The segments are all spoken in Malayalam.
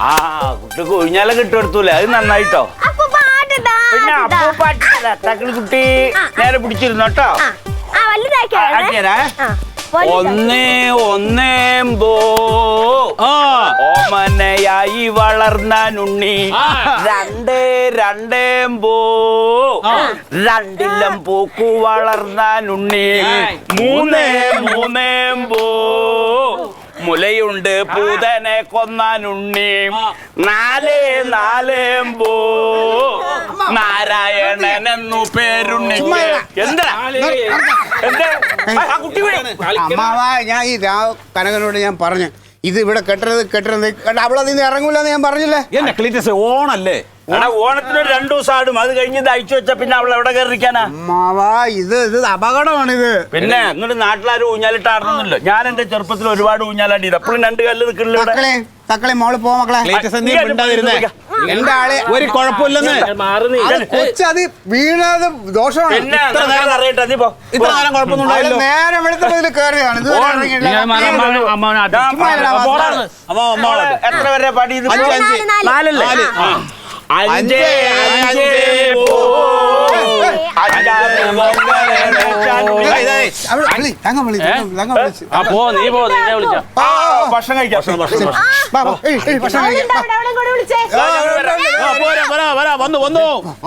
ആ കുട്ടിക്ക് ഊഞ്ഞാലൊക്കെ ഇട്ട് കൊടുത്തൂലേ, അത് നന്നായിട്ടോ. പിന്നെ അപ്പൂ പാട്ടില്ല, തക്കിളി കുട്ടി നേരെ പിടിച്ചിരുന്നോട്ടോ. ഒന്നേ ഒന്നേമ്പോ ഓമനയായി വളർന്നുണ്ണി, രണ്ടേ രണ്ടേമ്പോ രണ്ടിലം പൂക്കു വളർന്നുണ്ണി, മൂന്നേ മൂന്നേമ്പോ മുലയുണ്ട് പൂതനെ കൊന്നാനുണ്ണി, നാലേ നാലേമ്പോ നാരായണനെന്നു പേരുണ്ണിക്ക്. എന്താ അമ്മാവാ, ഞാൻ ഈ കനകനോട് ഞാൻ പറഞ്ഞു ഇത് ഇവിടെ കെട്ടരുത് അവളതിന്ന് ഇറങ്ങൂലെന്ന് ഞാൻ പറഞ്ഞില്ലേ. എന്നെ ക്ലീറ്റസ് ഓണല്ലേ, ഓണത്തിന് 2 ദിവസം ആടും, അത് കഴിഞ്ഞ് അയച്ചു വെച്ചാ പിന്നെ അവൾ എവിടെ കയറിക്കാനാ? അമ്മാവാ, ഇത് അപകടമാണിത്. പിന്നെ എന്നിട്ട് നാട്ടിലാരും ഊഞ്ഞാലിട്ട് ആടണമെന്നല്ലോ. ഞാൻ എന്റെ ചെറുപ്പത്തിൽ ഒരുപാട് ഊഞ്ഞാലാടി, എപ്പോഴും 2 കല്ല് നിൽക്കില്ല. തക്കളെ മോള് പോ മക്കളെ. എന്റെ ആളെ ഒരു കുഴപ്പമില്ലെന്ന് കൊച്ചത് വീണത് ദോഷമാണ്. പിന്നെ അറിയട്ടെ, നീ പോ. ഇത്ര നേരം കുഴപ്പമൊന്നും നേരെ വെളുത്തതിൽ കയറിയാണ്. എത്ര വരെ പാടി? 4 അല്ലേ? 5 ഭക്ഷണം കഴിക്കാം.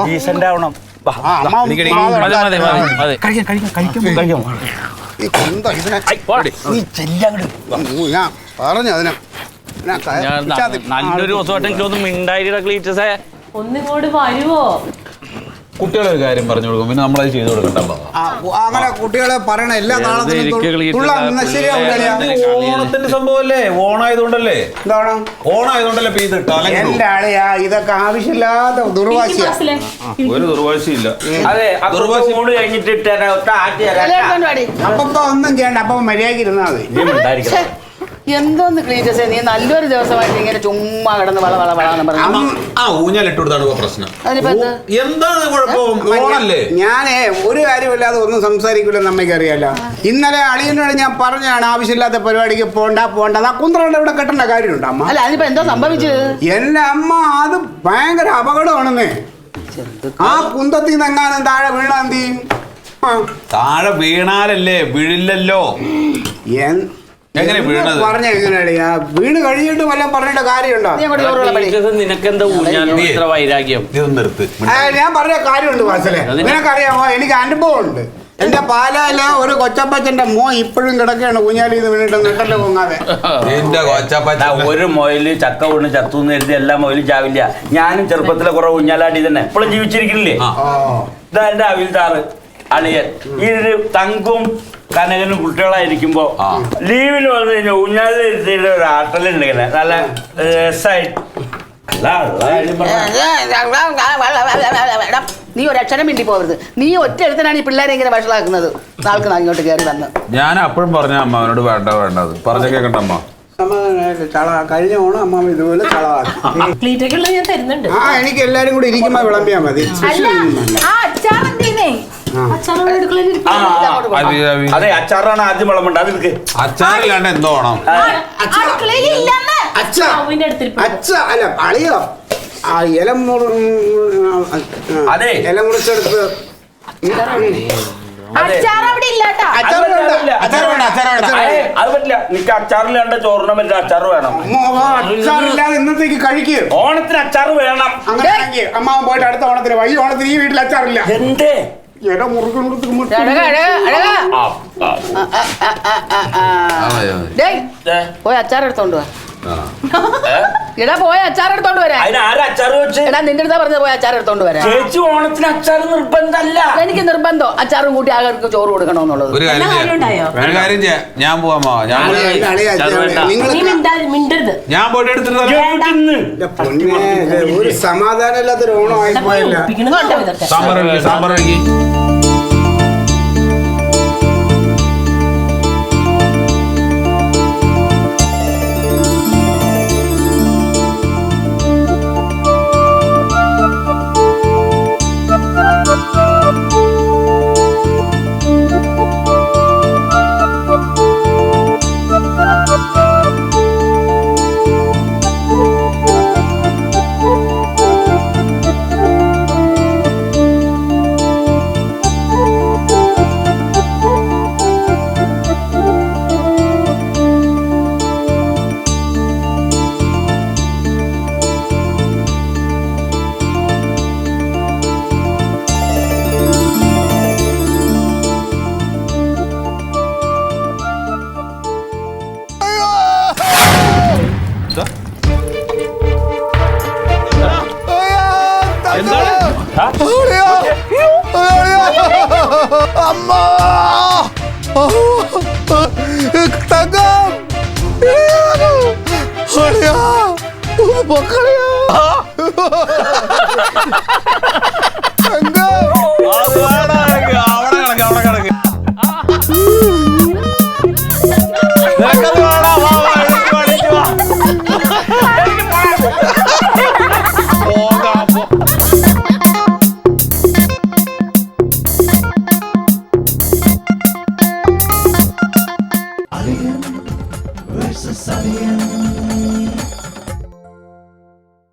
ഡീസന്റ് ആവണം. ഞാൻ പറഞ്ഞു അതിനെ നല്ലൊരു ദിവസമായിട്ടെങ്കിലും മിണ്ടായിട്ടാ ക്ലീറ്റസേ. ഒന്നിങ്ങോട്ട് വരുവോ? കുട്ടികളെ ഒരു കാര്യം പറഞ്ഞു കൊടുക്കും, പിന്നെ നമ്മളത് ചെയ്തു കൊടുക്കണ്ടോ? അങ്ങനെ കുട്ടികളെ പറയണ എല്ലാ താളത്തിനും ഓണത്തിന്റെ സംഭവല്ലേ, ഓണായതുകൊണ്ടല്ലേ. എന്താണ് ഓണായതുകൊണ്ടല്ലേ എന്റെ ആളെയാ ഇതൊക്കെ ആവശ്യമില്ലാത്ത ദുർവാശിയാ. ഒരു ദുർവാശിയില്ല. അതെ, ദുർവാശി മൂട് കഴിഞ്ഞിട്ട് അപ്പൊ ഒന്നും ചെയ്യണ്ട, അപ്പൊ മര്യാദക്ക് ഇരുന്നാ മതി. എന്തോന്ന് ക്ലീറ്റസേ, നീ നല്ലൊരു ദിവസമായിട്ട് ഇങ്ങനെ ചുമ്മാ കിടന്ന് വളവളവളാന്ന് പറഞ്ഞു. ആ ഊഞ്ഞാലിട്ട് കൊടുത്താണ് പ്രശ്നം. എന്താണ് കുഴപ്പം? ഓണല്ലേ. ഞാനേ ഒരു കാര്യമില്ലാതെ ഒന്നും സംസാരിക്കില്ലെന്ന് അമ്മയ്ക്ക് അറിയാലോ. ഇന്നലെ അളിയനോട് ഞാൻ പറഞ്ഞാണ് ആവശ്യമില്ലാത്ത പരിപാടിക്ക് പോണ്ട. ആ കുന്ത്രണ്ട് ഇവിടെ കെട്ടേണ്ട കാര്യമുണ്ട് അമ്മ. അല്ല, അതിപ്പോ എന്തോ സംഭവിച്ചത്? എന്റെ അമ്മ, അത് ഭയങ്കര അപകടമാണെന്നേ. ആ കുന്തത്തിൽ നിന്ന് എങ്ങാനും താഴെ വീണാ എന്ത് ചെയ്യും? താഴെ വീണാലല്ലേ, വീഴില്ലല്ലോ. എങ്ങനെ വീണത്? പറഞ്ഞ എങ്ങനെയാ വീണ് കഴിഞ്ഞിട്ട് വല്ലതും പറഞ്ഞിട്ട് കാര്യമുണ്ടോ? നിനക്കെന്താ ഊഞ്ഞാലിത്ര വൈരാഗ്യം? ഞാൻ പറഞ്ഞ കാര്യമുണ്ട് വാസലെ, നിനക്കറിയാമോ? എനിക്ക് അനുഭവമുണ്ട്. എന്റെ പാലാല ഒരു കൊച്ചപ്പച്ചന്റെ ഇപ്പോഴും കിടക്കുകയാണ് ഊഞ്ഞാലിൽ നിന്ന് വീണിട്ട് നെട്ടല്ലോ പൊങ്ങാതെ. ഒരു മൊയില് ചക്ക വീണ് ചത്തുന്ന് എഴുതി എല്ലാ മൊയിലും ചാവില്ല. ഞാനും ചെറുപ്പത്തിലെ കുറെ ഊഞ്ഞാലാടി തന്നെ ഇപ്പോഴും ജീവിച്ചിരിക്കില്ലേ. ഇതാ എന്റെ അവിൽത്താറ് അളിയൻ. ഈ തങ്കും കനകനും കുട്ടികളായിരിക്കുമ്പോ ലീവിന് വന്നു കഴിഞ്ഞാൽ ഊഞ്ഞാലിരുത്തിയുടെ ഒരു ആട്ടലുണ്ട് ഇങ്ങനെ നല്ല രസമായിട്ട്. നീ ഒരു അക്ഷരം മിണ്ടി പോകരുത്. നീ ഒറ്റ എഴുത്തനാണ് ഈ പിള്ളേരെ ഇങ്ങനെ വഷളാക്കുന്നത്. നാൾക്ക് ഇങ്ങോട്ട് കയറി വന്ന് ഞാൻ അപ്പോഴും പറഞ്ഞ അമ്മനോട് വേണ്ടത് പറഞ്ഞ കേക്കണ്ട അമ്മ. കഴിഞ്ഞ ഓണം അമ്മ ഇതുപോലെ ചളവാക്കി. ഞാൻ തരുന്നുണ്ട്. എനിക്ക് എല്ലാരും കൂടി ഇരിക്കുമ്പോ വിളമ്പിയാ മതി. അതെ, അച്ചാറാണ് ആദ്യം വിളമ്പണ്ട. അതെടുക്ക്. അച്ചാറില്ലാണ്ട് എന്തോ ഓണം. അല്ല അളിയോ, ആ ഇല മുറിച്ചെടുത്ത് അത് പറ്റില്ല. നിനക്ക് അച്ചാറില്ലാണ്ട് ചോറിനെ പറ്റില്ല, അച്ചാറ് വേണം. അച്ചാറില്ലാതെ ഇന്നത്തേക്ക് കഴിക്കുക. ഓണത്തിന് അച്ചാറ് വേണം. അങ്ങനെയാണെങ്കിൽ അമ്മാവൻ പോയിട്ട് അടുത്ത ഓണത്തിന് ഈ ഓണത്തിന് ഈ വീട്ടിൽ അച്ചാറില്ല. എന്തേ പോയി അച്ചാറെടുത്തോണ്ട് വാ. എടാ പോയ അച്ചാറെടുത്തോണ്ട് വരാ. എടാ നിന്റെ അടുത്താ പറഞ്ഞത് പോയി അച്ചാറെടുത്തോണ്ട് വരാ. ചേച്ചി ഓണത്തിന് അച്ചാറ് നിർബന്ധമല്ല. എനിക്ക് നിർബന്ധം അച്ചാറും കൂട്ടി ആൾക്ക് ചോറ് കൊടുക്കണമെന്നുള്ളത്. ഒരു കാര്യം ചെയ്യാം, ഞാൻ പോവാമോ? ഞാൻ പോയിട്ട് എടുത്തിട്ട് ഒരു സമാധാനം ഇല്ലാത്തൊരു ഓണമായി പോയല്ല. സാമ്പാർ അമ്മ തങ്കം അളിയാ പൊക്കളിയാ തങ്കം അവിടെ കിടക്ക് versus alien.